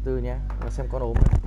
từ nhé, và xem con ốm này.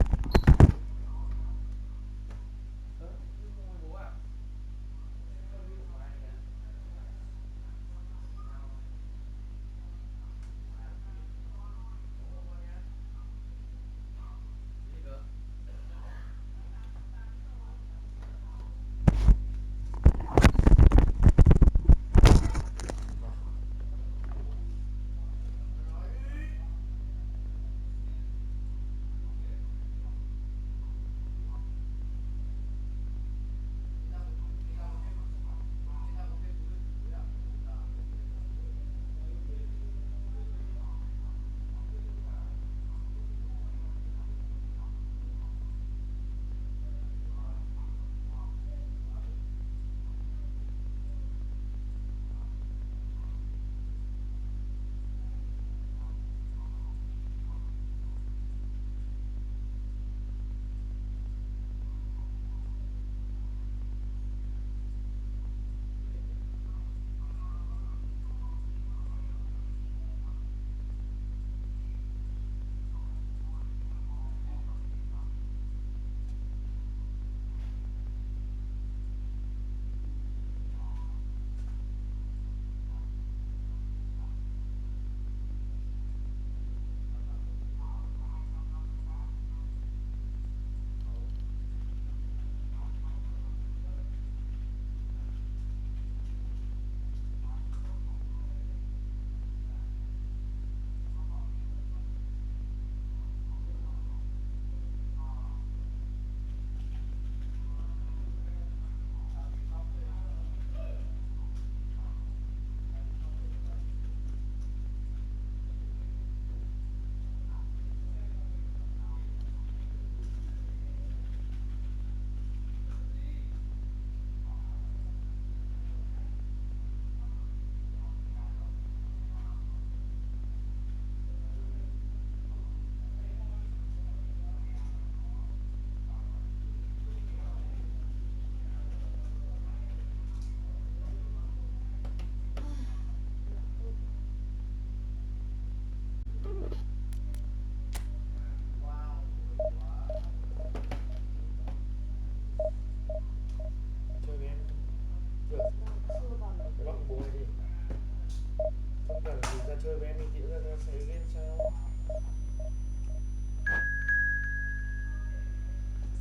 Chơi với em mình tỉ ra sẽ game sao?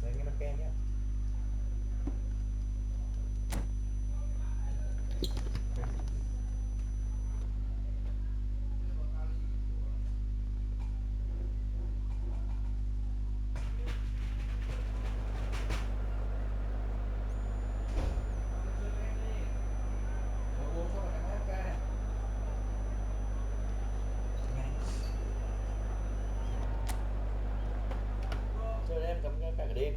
Đấy, nghe nó kèm nhé. Chơi em cắm cả cả đêm.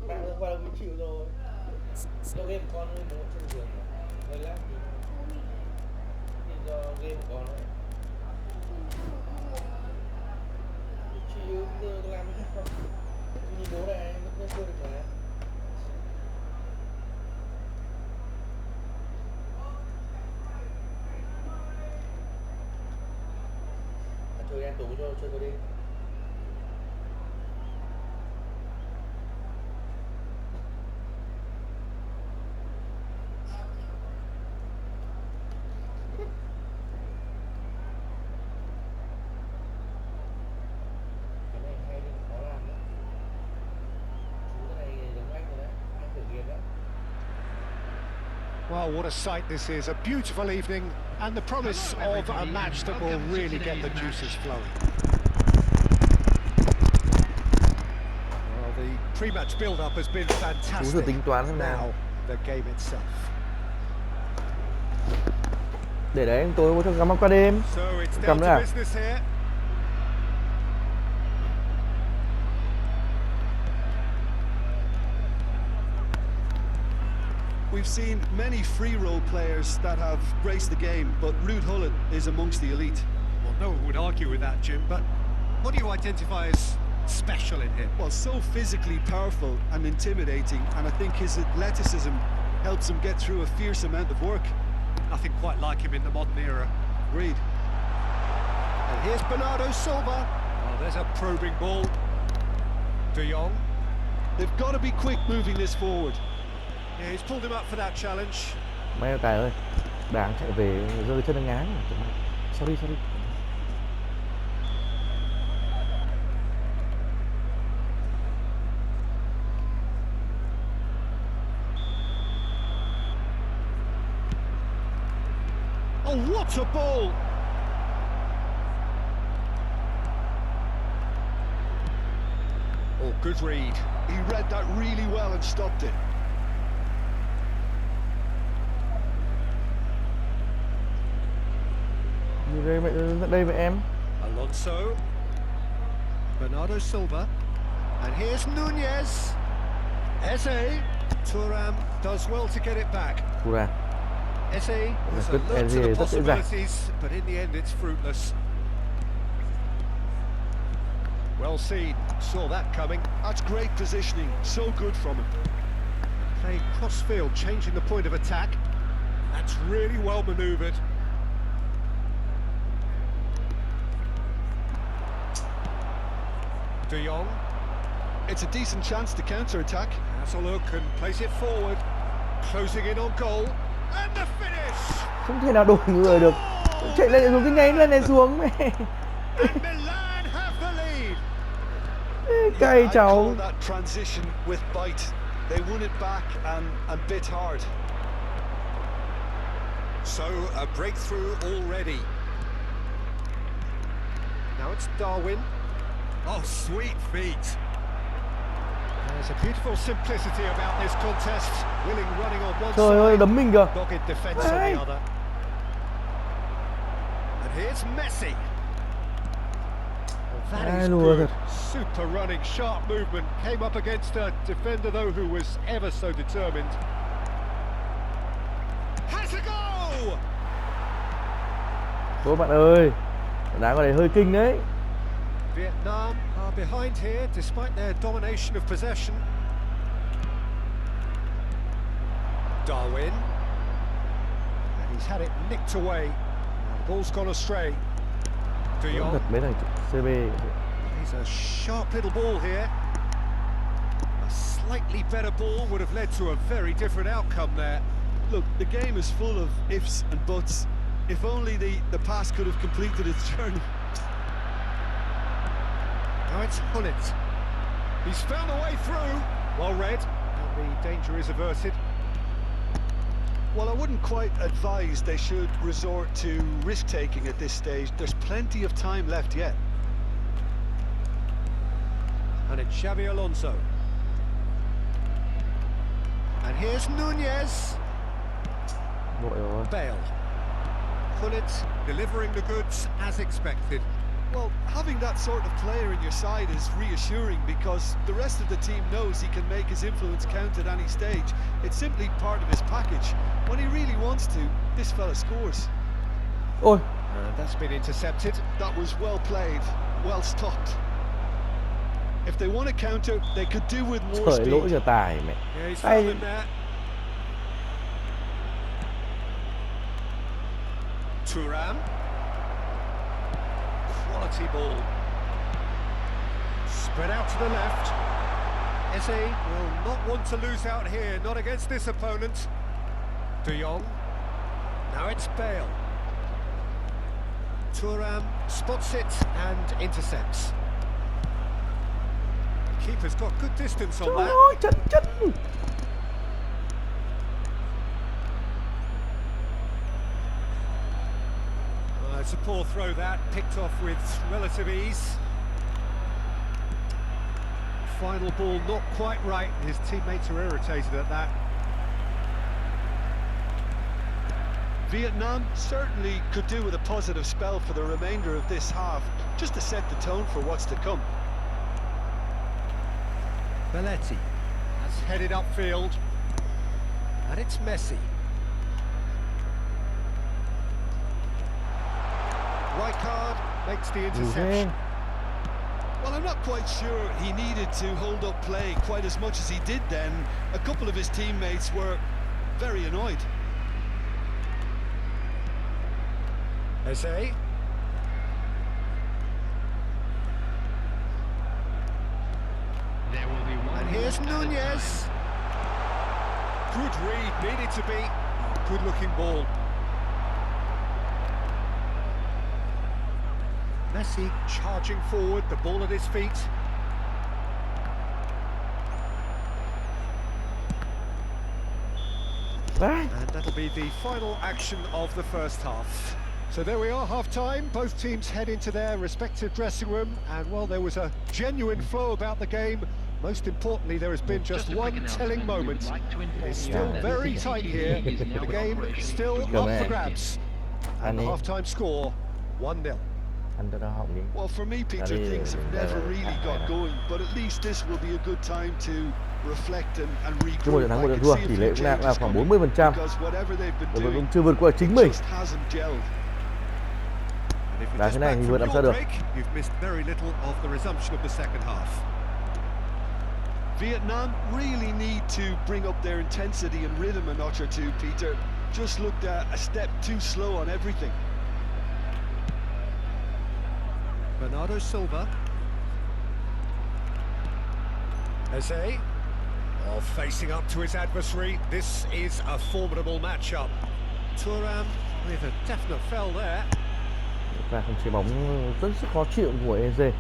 Bạn hôm qua cũng chịu rồi. Do game của con muốn trên giường hơi lát thì do game của con ấy. Chịu giờ làm cái không? Nhìn bố này vẫn chưa được mà. Chơi em tú cho chơi tôi đi. Well, what a sight this is. A beautiful evening and the promise of a match that will really get the juices flowing. Well, the pre-match build-up has been fantastic. Now, the game itself. Để đấy tối có cho cắm qua đêm. Cầm nữa à? We've seen many free role players that have graced the game, but Ruud Gullit is amongst the elite. Well, no one would argue with that, Jim, but what do you identify as special in him? Well, so physically powerful and intimidating, and I think his athleticism helps him get through a fierce amount of work. Nothing quite like him in the modern era. Agreed. And here's Bernardo Silva. there's a probing ball. De Jong. They've got to be quick moving this forward. Yeah, he's pulled him up for that challenge. Mấy cài ơi, Đảng chạy về rơi chân ngái. Sorry. Oh, what a ball! Oh, good read. He read that really well and stopped it. Đây với em. Alonso. Bernardo Silva. And here's Nunez. Eze. Thuram does well to get it back. Thuram. Eze was alert to the possibilities, but in the end it's fruitless. Well seen, saw that coming. That's great positioning, so good from him. Playing cross-field, changing the point of attack. That's really well manoeuvred. De Jong. It's a decent chance to counter-attack. Has a look and plays it forward. Closing in on goal. And the finish! Không thể nào đổi người được. Chạy lên xuống cái nháy lên này xuống mẹ. And Milan have the lead. Cay cháu. I call that transition with bite. They won it back and bit hard. So a breakthrough already. Now it's Darwin. Oh, sweet feet. There's a beautiful simplicity about this contest. Willing running on one Trời ơi, side, đấm mình kìa. dogged defence on the other. And here's Messi. Oh, that is good. Super running, sharp movement. Came up against a defender though who was ever so determined. Has a goal! Thôi bạn ơi, đá vào này hơi kinh đấy. Vietnam are behind here despite their domination of possession. Darwin. And he's had it nicked away. Now the ball's gone astray. De Jong. Mấy thằng CB. He's a sharp little ball here. A slightly better ball would have led to a very different outcome there. Look, the game is full of ifs and buts. If only the pass could have completed its journey. Now it's Hullet. He's found a way through. Well read. And the danger is averted. Well, I wouldn't quite advise they should resort to risk-taking at this stage. There's plenty of time left yet. And it's Xabi Alonso. And here's Nunez. Bale. Hullet delivering the goods as expected. Well, having that sort of player in your side is reassuring because the rest of the team knows he can make his influence count at any stage. It's simply part of his package. When he really wants to, this fella scores. Ôi, And that's been intercepted. That was well played, well stopped. If they want to counter, they could do with more trời lỗi speed. cho tài mẹ. Yeah, he's found him there. Thuram. Quality ball. Spread out to the left. Eze will not want to lose out here, not against this opponent. De Jong. Now it's Bale. Thuram spots it and intercepts. Keeper's got good distance on Trời that. ơi, chân. It's a poor throw that, picked off with relative ease. Final ball not quite right, his teammates are irritated at that. Vietnam certainly could do with a positive spell for the remainder of this half, just to set the tone for what's to come. Belletti has headed upfield, and it's Messi. Rijkaard makes the interception. Well, I'm not quite sure he needed to hold up play quite as much as he did then. A couple of his teammates were very annoyed. Eze. And here's Nunez. Good read, needed to be. Good looking ball. Messi charging forward, the ball at his feet. And that'll be the final action of the first half. So there we are, half-time. Both teams head into their respective dressing room. And while there was a genuine flow about the game, most importantly, there has been just one telling moment. It's still very tight here. The game still up for grabs. And the half-time score, 1-0. Well, for me, Peter, things have never really got going, but at least this will be a good time to reflect and Cứ một trận thắng một trận thua, tỷ lệ cũng đang là khoảng 40%. Đội cũng chưa vượt qua chính mình. Đá thế này thì vượt làm sao được. Vietnam really need to bring up their intensity and rhythm a notch or two, Peter. Just looked a step too slow on everything. Bernardo Silva. Eze. Oh, facing up to his adversary. This is a formidable matchup. Thuram with a definite fell there. Và không chế bóng rất khó chịu của Eze.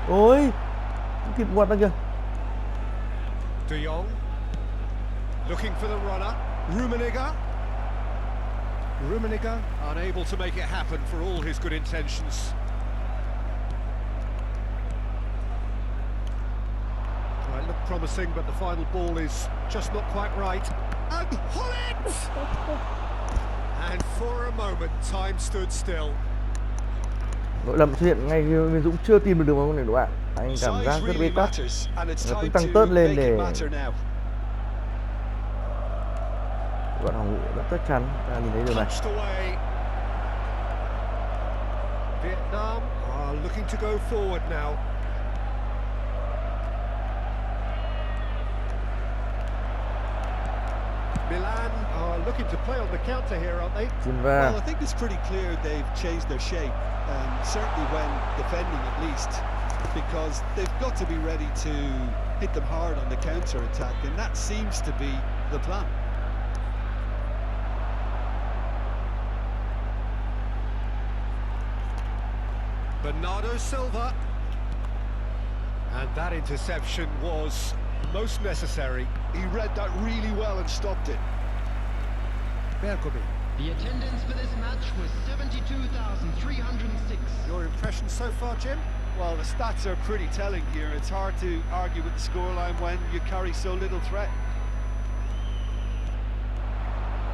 Ôi, kịp quạt ra kìa. De Jong looking for the runner. Rummenigge unable to make it happen for all his good intentions. Well, it looked promising, but the final ball is just not quite right. And Holland! And for a moment, time stood still. Lỗi lầm xuất hiện ngay khi Nguyễn Dũng chưa tìm được đường bóng này, các bạn. Anh cảm giác rất bế tắc. Nó cũng tăng tớt lên để bọn phòng ngự rất chắc chắn. Ta nhìn thấy điều này. Vietnam are looking to go forward now. Milan are looking to play on the counter here, aren't they? Well, I think it's pretty clear they've changed their shape, certainly when defending at least, because they've got to be ready to hit them hard on the counter attack, and that seems to be the plan. Bernardo Silva, and that interception was most necessary. He read that really well and stopped it. Bergomi. The attendance for this match was 72,306. Your impression so far, Jim? Well, the stats are pretty telling here. It's hard to argue with the scoreline when you carry so little threat.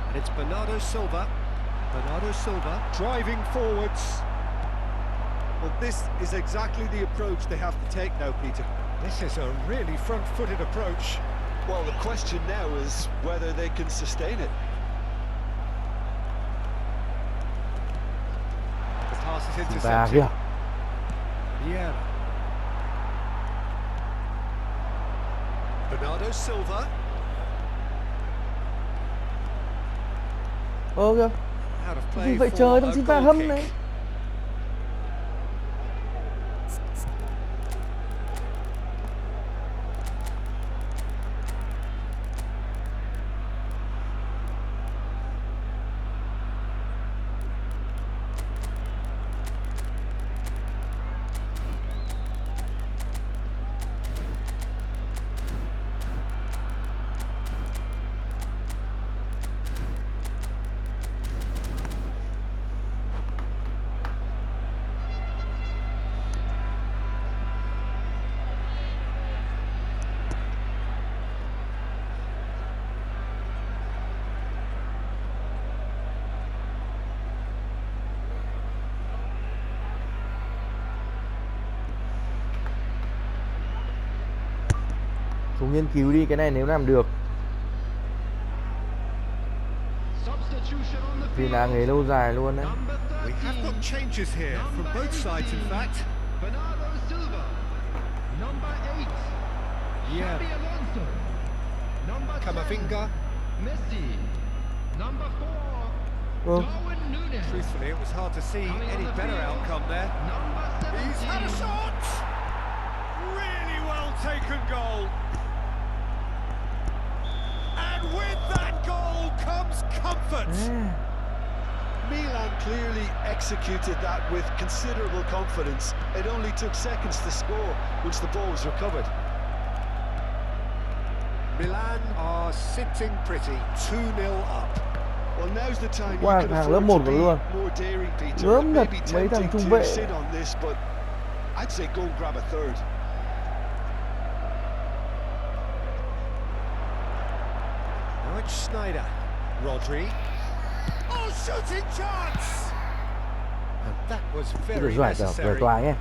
And it's Bernardo Silva. Bernardo Silva driving forwards. Well, this is exactly the approach they have to take now, Peter. This is a really front-footed approach. Well, the question now is whether they can sustain it. The pass is intercepted. Yeah. Bernardo Silva. Ô kìa. Out of play vậy for trời, a thằng xin pha goal hâm kick. này. Chúng nghiên cứu đi cái này nếu làm được thì là nghề lâu dài luôn đấy. We have got changes here from both sides, in fact. Bernardo Silva, number 8. Yeah. Alonso, number 10. Camavinga. Messi, number 4. Darwin Núñez. Truthfully, it was hard to see Coming on any the better field, outcome there. Number He's had a 17. shot! Really well taken goal. And with that goal comes comfort. Milan clearly executed that with considerable confidence. It only took seconds to score once the ball was recovered. Milan are sitting pretty, 2-0 up. Well, now's the time you Wow, can hàng lớp afford 1 to be rồi luôn. more daring, Peter. Gớm It may thật, be mấy thằng tempting trung to vệ. sit on this, but I'd say go and grab a third. Now it's Schneider. Rodri. Oh, shooting chance! And that was Được very giải giải necessary. tòa nhé.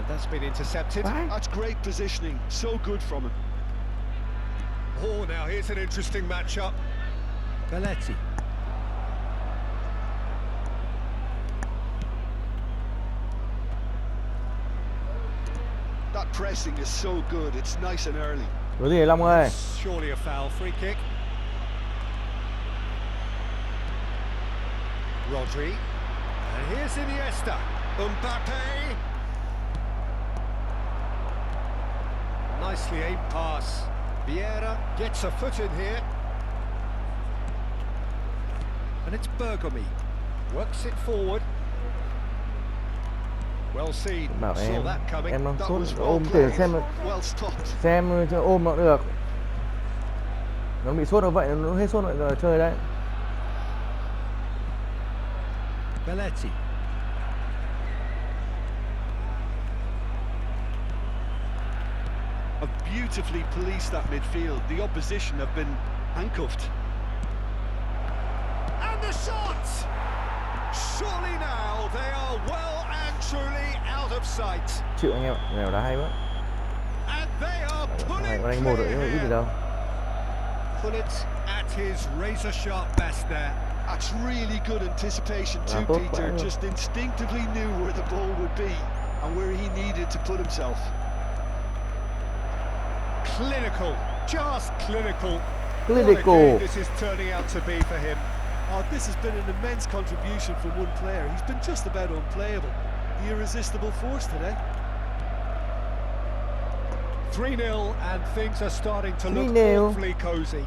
That's been intercepted. That's great positioning. So good from him. Oh, now here's an interesting matchup. Belletti. That pressing is so good. It's nice and early. Có gì Long ơi? Surely a foul. Free kick. Rodri. And here's Iniesta. Mbappe. Nicely aimed pass. Vieira gets a foot in here. And it's Bergomi. Works it forward. Well seen. Bảo Saw em that coming. đang That sốt was well ôm để played. xem Well stopped. cho ôm nó được. Nó bị sốt nó vậy, nó hết sốt vậy rồi chơi đấy. Belletti. Have beautifully policed that midfield. The opposition have been handcuffed. And the shot! Surely now they are well and truly out of sight. Chịu anh em ạ, nghèo đá hay quá. And they are Này pulling có đánh một rồi, clear nhưng mà ít gì here. đâu. Put it at his razor sharp best there. That's really good anticipation too, tốt Peter. quá luôn. Just instinctively knew where the ball would be and where he needed to put himself. Clinical, just clinical. Clinical. What a game this is turning out to be for him. Oh, this has been an immense contribution from one player. He's been just about unplayable. The irresistible force today. 3-0 and things are starting to look 3-0. awfully cosy.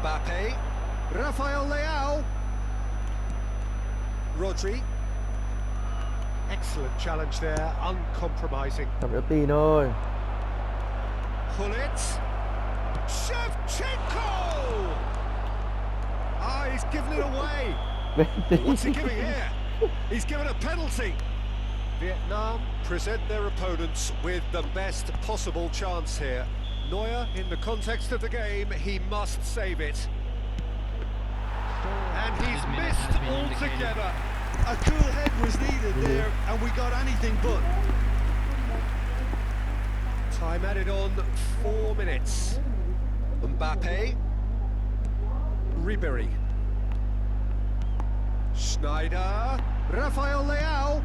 Mbappe, Rafael Leao, Rodri. Excellent challenge there, uncompromising. Thằng đỡ tì thôi. Pull it. Shevchenko! Ah, he's given it away. What's he giving here? He's given a penalty. Vietnam present their opponents with the best possible chance here. Neuer, in the context of the game, he must save it. And he's missed altogether. A cool head was needed there, and we got anything but. Time added on 4 minutes. Mbappe. Ribéry. Schneider. Rafael Leao.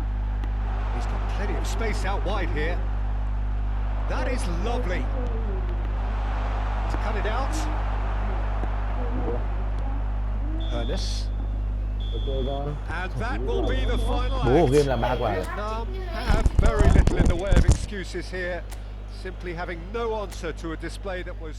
He's got plenty of space out wide here. That is lovely. To cut it out. Ernest. And that will be the final Bố của act. game là 3 quả rồi. Vietnam have very little in the way of excuses here, simply having no answer to a display that was...